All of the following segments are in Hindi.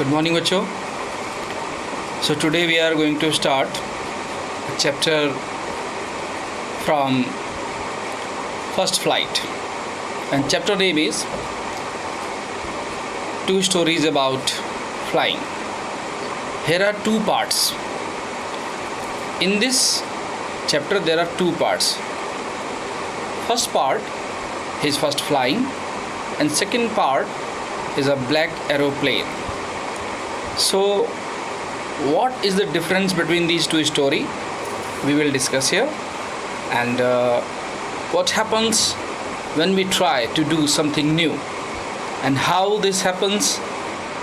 Good morning, Vacho. So today we are going to start a chapter from First Flight, and chapter name is Two Stories About Flying. Here are two parts. In this chapter there are two parts. First part is first flying, and second part is a black aeroplane. So what is the difference between these two stories? We will discuss here, and what happens when we try to do something new, and how this happens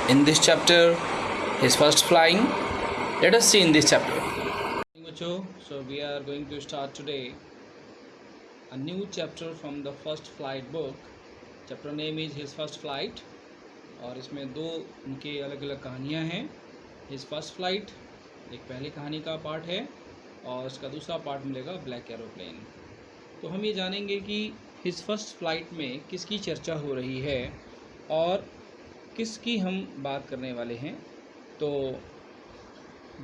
in this chapter is first flying. Let us see in this chapter. So we are going to start today a new chapter from the First Flight book. Chapter name is His First Flight, और इसमें दो उनके अलग अलग कहानियाँ हैं. हिज फर्स्ट फ्लाइट एक पहली कहानी का पार्ट है, और इसका दूसरा पार्ट मिलेगा ब्लैक एरोप्लेन. तो हम ये जानेंगे कि हिज फर्स्ट फ्लाइट में किसकी चर्चा हो रही है और किसकी हम बात करने वाले हैं. तो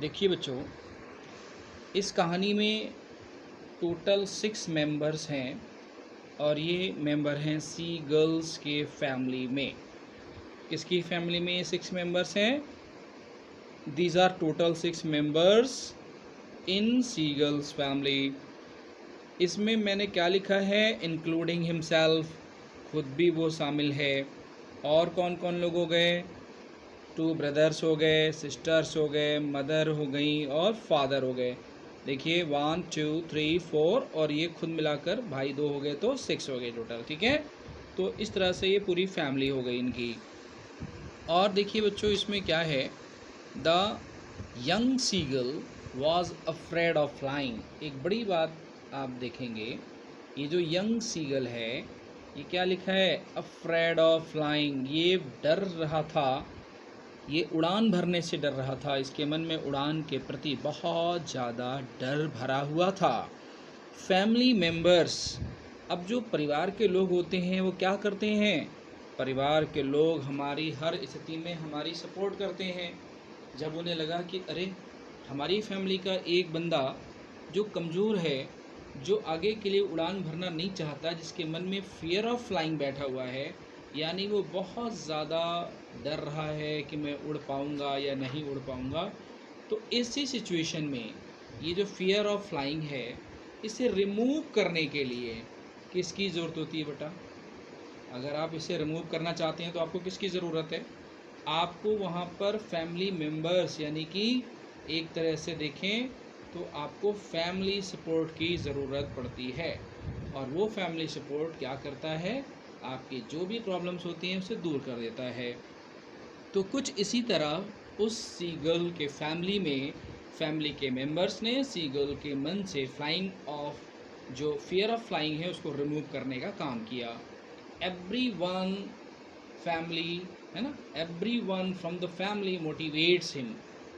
देखिए बच्चों, इस कहानी में टोटल 6 मेंबर्स हैं, और ये मेंबर हैं सी गर्ल्स के फैमिली में. किसकी फैमिली में 6 मेंबर्स हैं? These are total 6 members in seagull's family. इसमें मैंने क्या लिखा है? इंक्लूडिंग हिमसेल्फ, खुद भी वो शामिल है. और कौन कौन लोग हो गए? 2 ब्रदर्स हो गए, सिस्टर्स हो गए, मदर हो गई और फादर हो गए. देखिए 1 2 3 4, और ये खुद मिलाकर भाई 2 हो गए, तो 6 हो गए टोटल. ठीक है, तो इस तरह से ये पूरी फैमिली हो गई इनकी. और देखिए बच्चों, इसमें क्या है? The young seagull was afraid of flying. एक बड़ी बात आप देखेंगे, ये जो यंग सीगल है, ये क्या लिखा है? Afraid of flying. ये डर रहा था, ये उड़ान भरने से डर रहा था. इसके मन में उड़ान के प्रति बहुत ज़्यादा डर भरा हुआ था. फैमिली मेंबर्स, अब जो परिवार के लोग होते हैं वो क्या करते हैं? परिवार के लोग हमारी हर स्थिति में हमारी सपोर्ट करते हैं. जब उन्हें लगा कि अरे, हमारी फैमिली का एक बंदा जो कमज़ोर है, जो आगे के लिए उड़ान भरना नहीं चाहता, जिसके मन में फियर ऑफ फ्लाइंग बैठा हुआ है, यानी वो बहुत ज़्यादा डर रहा है कि मैं उड़ पाऊँगा या नहीं उड़ पाऊँगा, तो ऐसी सिचुएशन में ये जो फियर ऑफ फ्लाइंग है, इसे रिमूव करने के लिए किसकी ज़रूरत होती है बेटा? अगर आप इसे रिमूव करना चाहते हैं तो आपको किसकी ज़रूरत है? आपको वहाँ पर फैमिली मेम्बर्स, यानी कि एक तरह से देखें तो आपको फैमिली सपोर्ट की ज़रूरत पड़ती है. और वो फैमिली सपोर्ट क्या करता है? आपकी जो भी प्रॉब्लम्स होती हैं उसे दूर कर देता है. तो कुछ इसी तरह उस सी गर्ल के फैमिली में, फैमिली के मेंबर्स ने सी गर्ल के मन से फ्लाइंग ऑफ, जो फियर ऑफ फ्लाइंग है, उसको रिमूव करने का काम किया. एवरी वन फैमिली, है ना, every one from the family motivates him.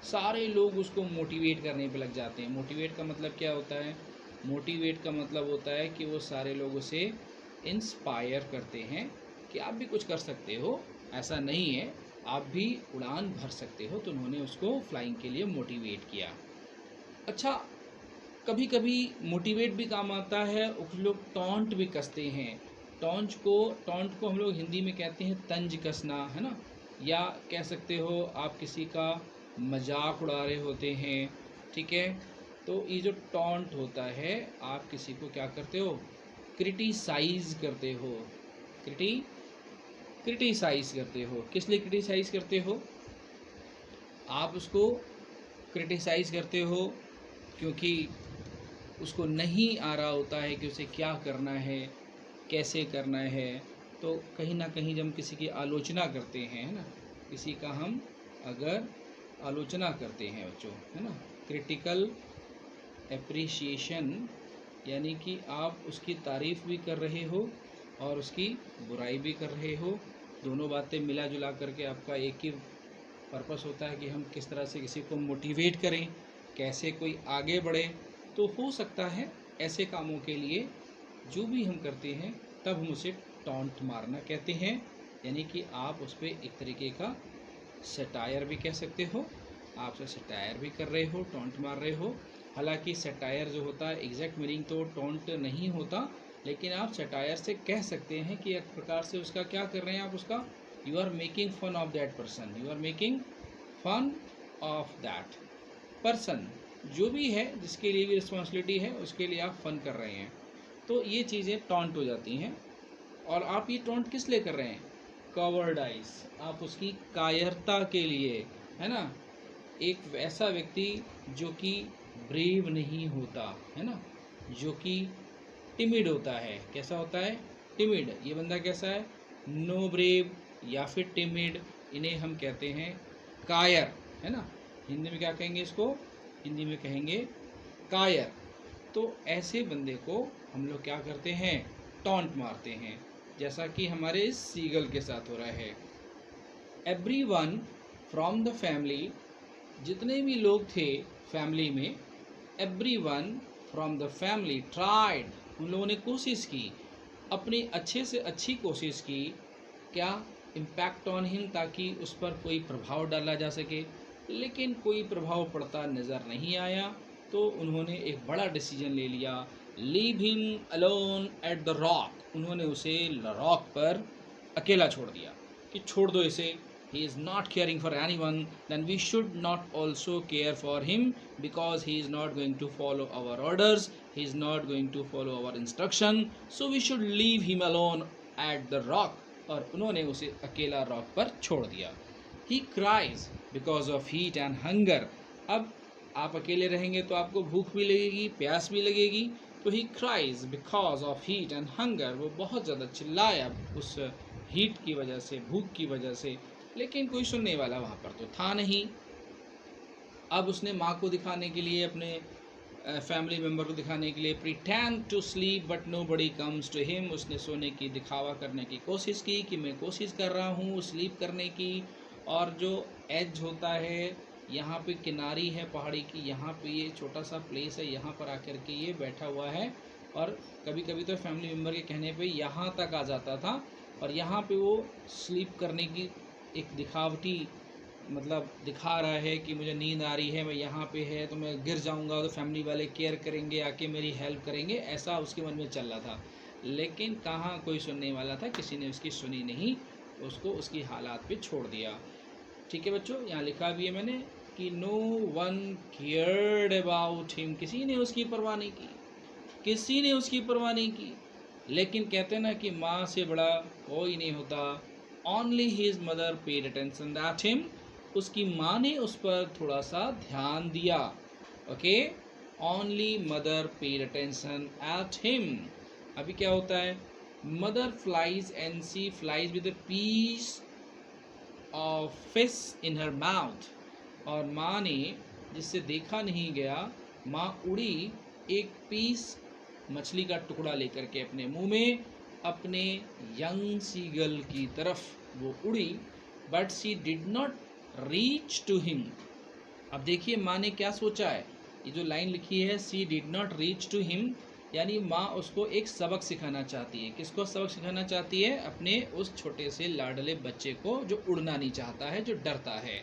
सारे लोग उसको मोटिवेट करने पे लग जाते हैं. मोटिवेट का मतलब क्या होता है? मोटिवेट का मतलब होता है कि वो सारे लोग उसे इंस्पायर करते हैं कि आप भी कुछ कर सकते हो, ऐसा नहीं है, आप भी उड़ान भर सकते हो. तो उन्होंने उसको फ्लाइंग के लिए मोटिवेट किया. अच्छा, कभी कभी मोटिवेट भी काम आता है, कुछ लोग टॉन्ट भी कसते हैं. टॉन्ट को हम लोग हिंदी में कहते हैं तंज कसना, है ना, या कह सकते हो आप किसी का मजाक उड़ा रहे होते हैं. ठीक है, तो ये जो टॉन्ट होता है, आप किसी को क्या करते हो? क्रिटिसाइज़ करते हो. क्रिटिसाइज़ करते हो. किस लिए क्रिटिसाइज़ करते हो? आप उसको क्रिटिसाइज़ करते हो क्योंकि उसको नहीं आ रहा होता है कि उसे क्या करना है, कैसे करना है. तो कहीं ना कहीं जब हम किसी की आलोचना करते हैं, है ना, किसी का हम अगर आलोचना करते हैं बच्चों, है ना, क्रिटिकल एप्रिसिएशन, यानी कि आप उसकी तारीफ़ भी कर रहे हो और उसकी बुराई भी कर रहे हो. दोनों बातें मिला जुला करके आपका एक ही पर्पस होता है कि हम किस तरह से किसी को मोटिवेट करें, कैसे कोई आगे बढ़े. तो हो सकता है ऐसे कामों के लिए जो भी हम करते हैं, तब हम उसे टॉन्ट मारना कहते हैं, यानी कि आप उस पर एक तरीके का सटायर भी कह सकते हो, आप सटायर भी कर रहे हो, टॉन्ट मार रहे हो। हालांकि सटायर जो होता है एग्जैक्ट मीनिंग तो टॉन्ट नहीं होता, लेकिन आप सटायर से कह सकते हैं कि एक प्रकार से उसका क्या कर रहे हैं आप, उसका you are making fun of that person, you are making fun of that person, जो भी है जिसके लिए भी रिस्पॉन्सिबिलिटी है उसके लिए आप फन कर रहे हैं। तो ये चीज़ें टॉन्ट हो जाती हैं। और आप ये टॉन्ट किस लिए कर रहे हैं, कवर्डाइज, आप उसकी कायरता के लिए, है ना। एक वैसा व्यक्ति जो कि ब्रेव नहीं होता है ना, जो कि टिमिड होता है, कैसा होता है, टिमिड। ये बंदा कैसा है, नो ब्रेव या फिर टिमिड, इन्हें हम कहते हैं कायर, है ना। हिंदी में क्या कहेंगे इसको, हिंदी में कहेंगे कायर। तो ऐसे बंदे को हम लोग क्या करते हैं, टॉन्ट मारते हैं, जैसा कि हमारे इस सीगल के साथ हो रहा है। एवरीवन फ्रॉम द फैमिली, जितने भी लोग थे फैमिली में, everyone from the family tried, उन लोगों ने कोशिश की, अपनी अच्छे से अच्छी कोशिश की, क्या, इम्पैक्ट ऑन हिम, ताकि उस पर कोई प्रभाव डाला जा सके, लेकिन कोई प्रभाव पड़ता नज़र नहीं आया। तो उन्होंने एक बड़ा डिसीजन ले लिया, leave him alone at the rock, उन्होंने उसे रॉक पर अकेला छोड़ दिया कि छोड़ दो इसे, he is not caring for anyone, then we should not also care for him, because he is not going to follow our orders, he is not going to follow our instruction, so we should leave him alone at the rock। और उन्होंने उसे अकेला रॉक पर छोड़ दिया। he cries because of heat and hunger, अब आप अकेले रहेंगे तो आपको भूख भी लगेगी, प्यास भी लगेगी, तो ही cries because of heat and hunger, वो बहुत ज़्यादा चिल्लाया उस हीट की वजह से, भूख की वजह से, लेकिन कोई सुनने वाला वहाँ पर तो था नहीं। अब उसने माँ को दिखाने के लिए, अपने फैमिली मेम्बर को दिखाने के लिए, pretend to sleep but nobody comes to him, उसने सोने की दिखावा करने की कोशिश की कि मैं कोशिश कर रहा हूँ स्लीप करने की, और जो एज होता है, यहाँ पे किनारी है पहाड़ी की, यहाँ पे ये छोटा सा प्लेस है, यहाँ पर आकर के ये बैठा हुआ है, और कभी कभी तो फैमिली मेम्बर के कहने पे यहाँ तक आ जाता था, और यहाँ पे वो स्लीप करने की एक दिखावटी, मतलब दिखा रहा है कि मुझे नींद आ रही है, मैं यहाँ पे है तो मैं गिर जाऊँगा तो फैमिली वाले केयर करेंगे, आके मेरी हेल्प करेंगे, ऐसा उसके मन में चल रहा था। लेकिन कहाँ कोई सुनने वाला था, किसी ने उसकी सुनी नहीं, उसको उसकी हालात पे छोड़ दिया। ठीक है बच्चों, यहाँ लिखा भी है मैंने कि no one cared about him, किसी ने उसकी परवाह नहीं की, किसी ने उसकी परवाह नहीं की। लेकिन कहते हैं ना कि माँ से बड़ा कोई नहीं होता। Only his mother paid attention that him, उसकी माँ ने उस पर थोड़ा सा ध्यान दिया। Okay, only mother paid attention at him. अभी क्या होता है, mother flies and she flies with a piece of fish in her mouth, और माँ ने, जिससे देखा नहीं गया, माँ उड़ी एक पीस मछली का टुकड़ा लेकर के अपने मुंह में, अपने यंग सीगल की तरफ वो उड़ी, but she did not reach to him. अब देखिए माँ ने क्या सोचा है, ये जो लाइन लिखी है she did not reach to him, यानी माँ उसको एक सबक सिखाना चाहती है। किसको सबक सिखाना चाहती है, अपने उस छोटे से लाडले बच्चे को जो उड़ना नहीं चाहता है, जो डरता है।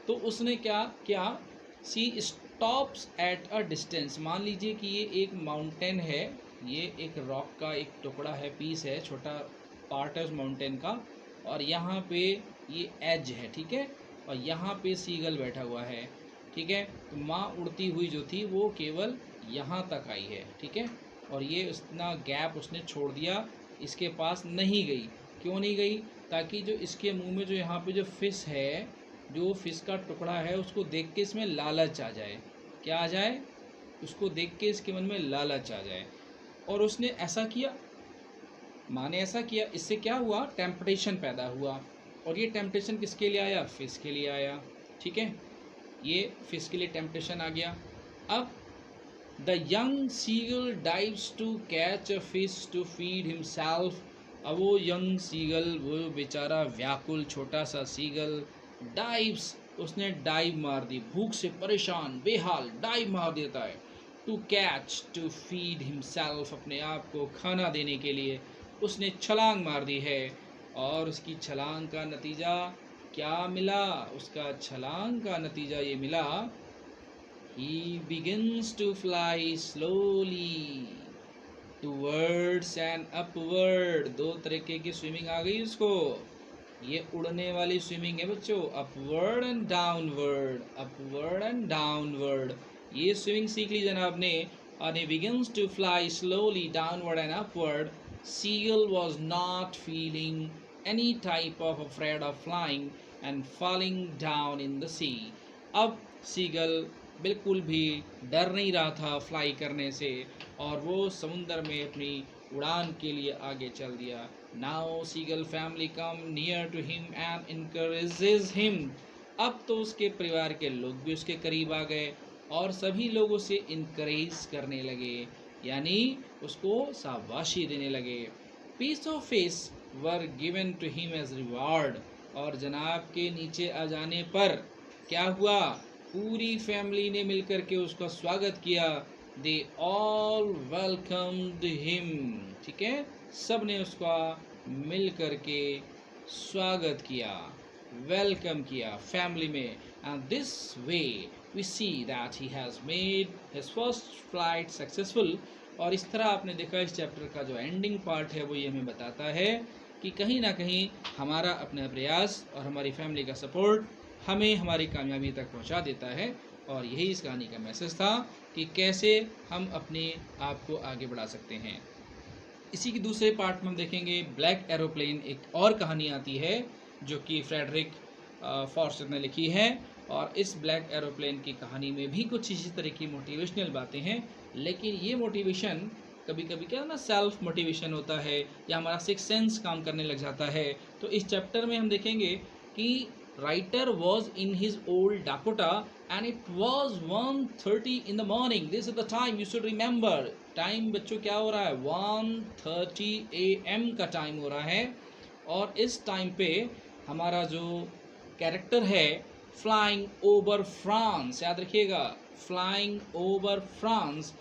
तो उसने क्या किया, सी स्टॉप्स एट अ डिस्टेंस, मान लीजिए कि ये एक माउंटेन है, ये एक रॉक का एक टुकड़ा है, पीस है, छोटा पार्ट है उस माउंटेन का, और यहाँ पे ये एज है, ठीक है, और यहाँ पे सीगल बैठा हुआ है, ठीक है। तो माँ उड़ती हुई जो थी वो केवल यहाँ तक आई है, ठीक है, और ये उतना गैप उसने छोड़ दिया, इसके पास नहीं गई। क्यों नहीं गई, ताकि जो इसके मुंह में जो यहाँ पे जो फिश है, जो फिश का टुकड़ा है, उसको देख के इसमें लालच आ जाए। क्या आ जाए, उसको देख के इसके मन में लालच आ जाए। और उसने ऐसा किया, माँ ने ऐसा किया, इससे क्या हुआ, टेम्पटेशन पैदा हुआ। और ये टेम्पटेशन किसके लिए आया, फिश के लिए आया, ठीक है, ये फिश के लिए टेम्पटेशन आ गया। अब the young seagull dives to catch a fish to feed himself, अब वो यंग सीगल, वो बेचारा व्याकुल छोटा सा सीगल, डाइव्स, उसने डाइव मार दी, भूख से परेशान बेहाल डाइव मार देता है, to catch to feed himself, अपने आप को खाना देने के लिए उसने छलांग मार दी है। और उसकी छलांग का नतीजा क्या मिला, उसका छलांग का नतीजा ये मिला, he begins to fly slowly towards and upward। दो तरीके की स्विमिंग आ गई उसको। ये उड़ने वाली स्विमिंग है बच्चों, upward and downward, upward and downward. ये स्विमिंग सीख ली जनाब ने। और he begins to fly slowly downward and upward। Seagull was not feeling any type of afraid of flying and falling down in the sea। अब सीगल बिल्कुल भी डर नहीं रहा था फ्लाई करने से, और वो समुंदर में अपनी उड़ान के लिए आगे चल दिया। Now seagull family come near to him and encourages him. अब तो उसके परिवार के लोग भी उसके करीब आ गए और सभी लोग उसे इनकरेज करने लगे, यानी उसको शाबाशी देने लगे। Piece of fish were given to him as reward. और जनाब के नीचे आ जाने पर क्या हुआ, पूरी फैमिली ने मिलकर के उसका स्वागत किया। They all welcomed him. ठीक है, सब ने उसका मिल कर के स्वागत किया, वेलकम किया फैमिली में। And this way we see that he has made his first flight successful. और इस तरह आपने देखा इस चैप्टर का जो एंडिंग पार्ट है वो ये हमें बताता है कि कहीं ना कहीं हमारा अपना प्रयास और हमारी फैमिली का सपोर्ट हमें हमारी कामयाबी तक पहुंचा देता है। और यही इस कहानी का मैसेज था कि कैसे हम अपने आप को आगे बढ़ा सकते हैं। इसी की दूसरे पार्ट में हम देखेंगे ब्लैक एरोप्लेन। एक और कहानी आती है जो कि फ्रेडरिक फॉर्स्टर ने लिखी है, और इस ब्लैक एरोप्लेन की कहानी में भी कुछ इसी तरह की मोटिवेशनल बातें हैं। लेकिन ये मोटिवेशन कभी कभी क्या ना सेल्फ मोटिवेशन होता है, या हमारा सिक्स सेंस काम करने लग जाता है। तो इस चैप्टर में हम देखेंगे कि writer was in his old Dakota and it was 1:30 in the morning। This is the time you should remember. Time बच्चों क्या हो रहा है, 1:30 AM का टाइम हो रहा है। और इस टाइम पे हमारा जो कैरेक्टर है फ्लाइंग ओवर फ्रांस, याद रखिएगा, फ्लाइंग ओवर फ्रांस।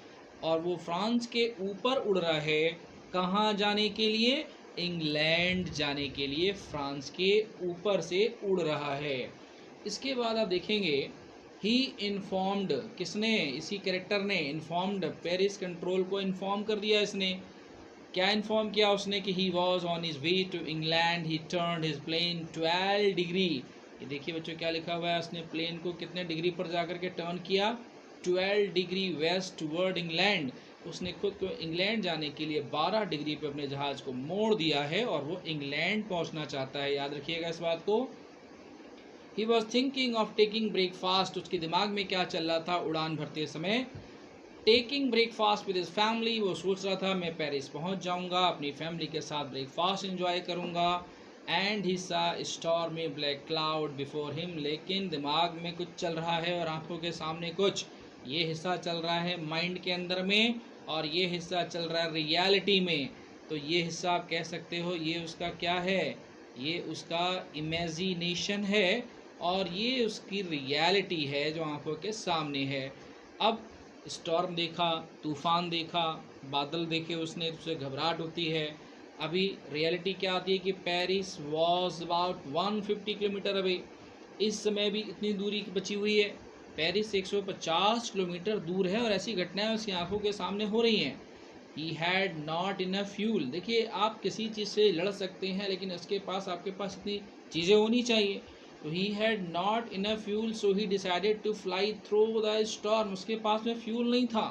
और वो फ्रांस के ऊपर उड़ रहा है, कहाँ जाने के लिए, इंग्लैंड जाने के लिए फ्रांस के ऊपर से उड़ रहा है। इसके बाद आप देखेंगे ही इन्फॉर्म्ड, किसने, इसी कैरेक्टर ने इन्फॉर्म्ड पेरिस कंट्रोल को इन्फॉर्म कर दिया। इसने क्या इन्फॉर्म किया उसने कि he was on his way to England, he turned his plane 12 degree. ये देखिए बच्चों क्या लिखा हुआ है, उसने प्लेन को कितने डिग्री पर जाकर के टर्न किया, 12 डिग्री वेस्ट टुवर्ड इंग्लैंड। उसने खुद को इंग्लैंड जाने के लिए 12 डिग्री पे अपने जहाज को मोड़ दिया है और वो इंग्लैंड पहुंचना चाहता है, याद रखिएगा इस बात को। He was thinking of taking breakfast, उसके दिमाग में क्या चल रहा था उड़ान भरते समय, taking breakfast with his family. वो सोच रहा था मैं पेरिस पहुंच जाऊंगा, अपनी फैमिली के साथ ब्रेकफास्ट एंजॉय करूंगा। एंड ही सा stormy black cloud before him. लेकिन दिमाग में कुछ चल रहा है और आंखों के सामने कुछ, ये हिस्सा चल रहा है माइंड के अंदर में और ये हिस्सा चल रहा है रियलिटी में। तो ये हिस्सा आप कह सकते हो ये उसका क्या है, ये उसका इमेजिनेशन है और ये उसकी रियलिटी है जो आंखों के सामने है। अब स्टॉर्म देखा, तूफान देखा, बादल देखे उसने, उससे घबराहट होती है। अभी रियलिटी क्या आती है कि Paris was about 150 kilometre away. इस समय भी इतनी दूरी बची हुई है, पेरिस 150 किलोमीटर दूर है और ऐसी घटनाएं उसकी आंखों के सामने हो रही हैं। ही हैड नॉट इनफ फ्यूल। देखिए आप किसी चीज़ से लड़ सकते हैं लेकिन उसके पास, आपके पास इतनी चीज़ें होनी चाहिए। तो he had not enough fuel so he decided to fly through the storm. उसके पास में फ्यूल नहीं था,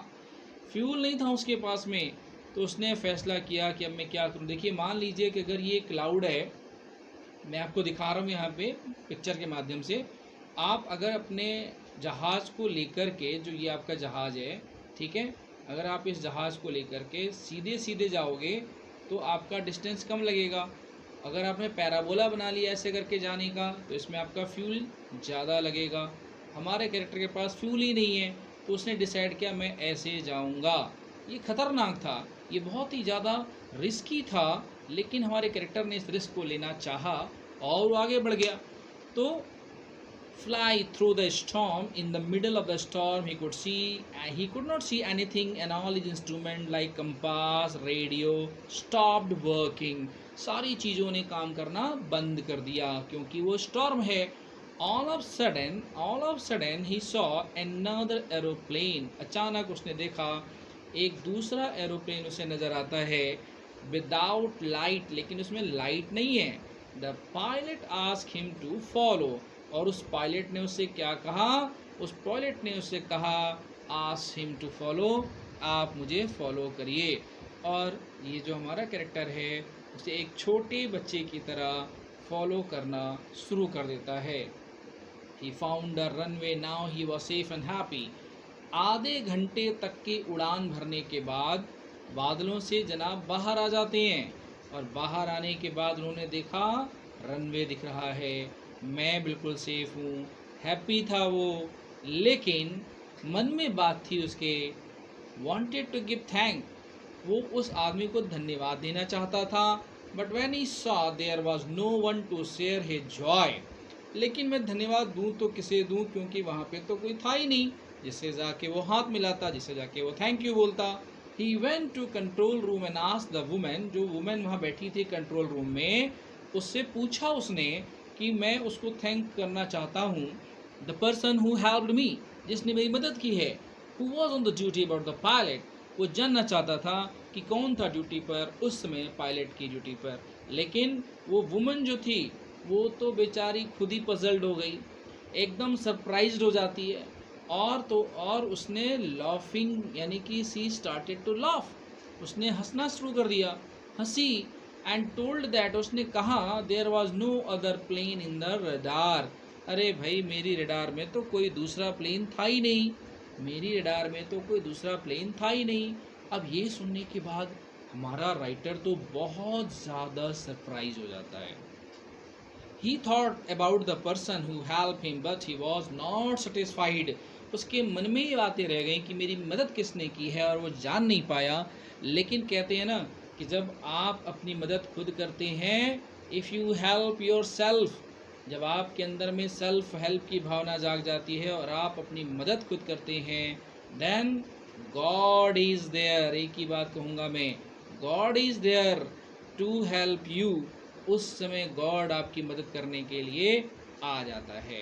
फ्यूल नहीं था उसके पास में। तो उसने फैसला किया कि अब मैं क्या करूं। देखिए मान लीजिए कि अगर ये क्लाउड है, मैं आपको दिखा रहा हूँ यहाँ पे पिक्चर के माध्यम से, आप अगर अपने जहाज़ को लेकर के, जो ये आपका जहाज़ है, ठीक है, अगर आप इस जहाज़ को लेकर के सीधे सीधे जाओगे तो आपका डिस्टेंस कम लगेगा। अगर आपने पैराबोला बना लिया ऐसे करके जाने का तो इसमें आपका फ्यूल ज़्यादा लगेगा। हमारे कैरेक्टर के पास फ्यूल ही नहीं है तो उसने डिसाइड किया मैं ऐसे जाऊंगा। ये ख़तरनाक था, ये बहुत ही ज़्यादा रिस्की था, लेकिन हमारे कैरेक्टर ने इस रिस्क को लेना चाहा और वो आगे बढ़ गया। तो fly through the storm. In the middle of the storm, he could not see anything, and all his instrument like compass, radio stopped working. सारी चीज़ों ने काम करना बंद कर दिया क्योंकि वो स्टॉर्म है. All of sudden he saw another aeroplane. अचानक उसने देखा एक दूसरा एरोप्लेन उसे नज़र आता है. विदाउट लाइट, लेकिन उसमें लाइट नहीं है. The pilot ask him to follow. और उस पायलट ने उससे क्या कहा? उस पायलट ने उससे कहा आस्क हिम टू फॉलो, आप मुझे फॉलो करिए. और ये जो हमारा कैरेक्टर है उसे एक छोटे बच्चे की तरह फॉलो करना शुरू कर देता है. He found a runway, now he was safe and happy. आधे घंटे तक की उड़ान भरने के बाद बादलों से जनाब बाहर आ जाते हैं. और बाहर आने के बाद उन्होंने देखा रनवे दिख रहा है. मैं बिल्कुल सेफ हूँ. हैप्पी था वो, लेकिन मन में बात थी उसके. वांटेड टू गिव थैंक, वो उस आदमी को धन्यवाद देना चाहता था. But when he saw there was no one to share his joy. लेकिन मैं धन्यवाद दूं तो किसे दूं, क्योंकि वहाँ पे तो कोई था ही नहीं जिससे जाके वो हाथ मिलाता, जिससे जाके वो थैंक यू बोलता. He went to control room and asked the women. जो वुमेन वहाँ बैठी थी कंट्रोल रूम में, उससे पूछा उसने कि मैं उसको थैंक करना चाहता हूँ. The person who helped me, जिसने मेरी मदद की है. Who was on the duty about the pilot, वो जानना चाहता था कि कौन था ड्यूटी पर उस समय पायलट की ड्यूटी पर. लेकिन वो वुमन जो थी वो तो बेचारी खुद ही पजल्ड हो गई, एकदम सरप्राइज्ड हो जाती है. और उसने लाफिंग यानी कि सी स्टार्टेड टू लाफ, उसने हंसना शुरू कर दिया. हंसी एंड टोल्ड दैट, उसने कहा there was no other plane in the radar. अरे भाई, मेरी रडार में तो कोई दूसरा प्लेन था ही नहीं. मेरी रडार में तो कोई दूसरा प्लेन था ही नहीं. अब ये सुनने के बाद हमारा राइटर तो बहुत ज़्यादा सरप्राइज हो जाता है. He thought about the person who helped him, but he was not satisfied. उसके मन में ये बातें रह गई कि मेरी मदद किसने की है, और वो जान नहीं पाया. लेकिन कहते हैं ना कि जब आप अपनी मदद खुद करते हैं, if you help your self, जब आपके अंदर में सेल्फ हेल्प की भावना जाग जाती है और आप अपनी मदद खुद करते हैं, देन गॉड इज़ देयर. एक ही बात कहूँगा मैं, God is there to help you. उस समय गॉड आपकी मदद करने के लिए आ जाता है.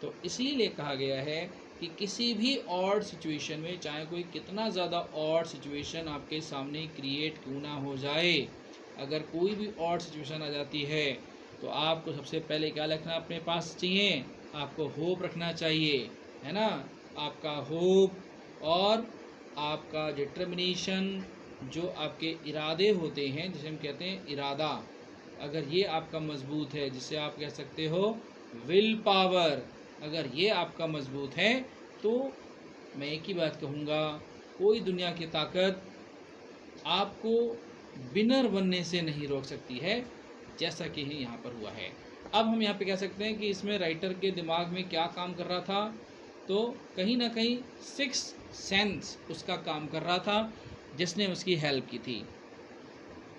तो इसीलिए कहा गया है कि किसी भी ऑड सिचुएशन में, चाहे कोई कितना ज़्यादा ऑड सिचुएशन आपके सामने क्रिएट क्यों ना हो जाए, अगर कोई भी ऑड सिचुएशन आ जाती है तो आपको सबसे पहले क्या रखना अपने पास चाहिए? आपको होप रखना चाहिए, है ना. आपका होप और आपका डिटर्मिनेशन, जो आपके इरादे होते हैं, जिसे हम कहते हैं इरादा, अगर ये आपका मजबूत है, जिसे आप कह सकते हो विल पावर, अगर ये आपका मजबूत है, तो मैं एक ही बात कहूँगा, कोई दुनिया की ताकत आपको विनर बनने से नहीं रोक सकती है, जैसा कि यहाँ पर हुआ है. अब हम यहाँ पे कह सकते हैं कि इसमें राइटर के दिमाग में क्या काम कर रहा था, तो कहीं ना कहीं सिक्स सेंस उसका काम कर रहा था जिसने उसकी हेल्प की थी.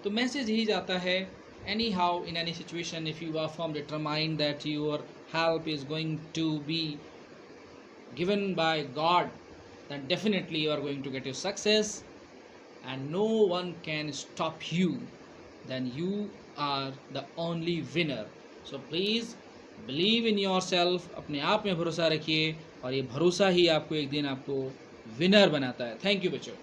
तो मैसेज यही जाता है, anyhow in any situation, if you are firm determined that your help is going to be given by God, then definitely you are going to get your success and no one can stop you. Then you are the only winner. So please believe in yourself. अपने आप में भरोसा रखिए और ये भरोसा ही आपको एक दिन आपको विनर बनाता है. थैंक यू बच्चों.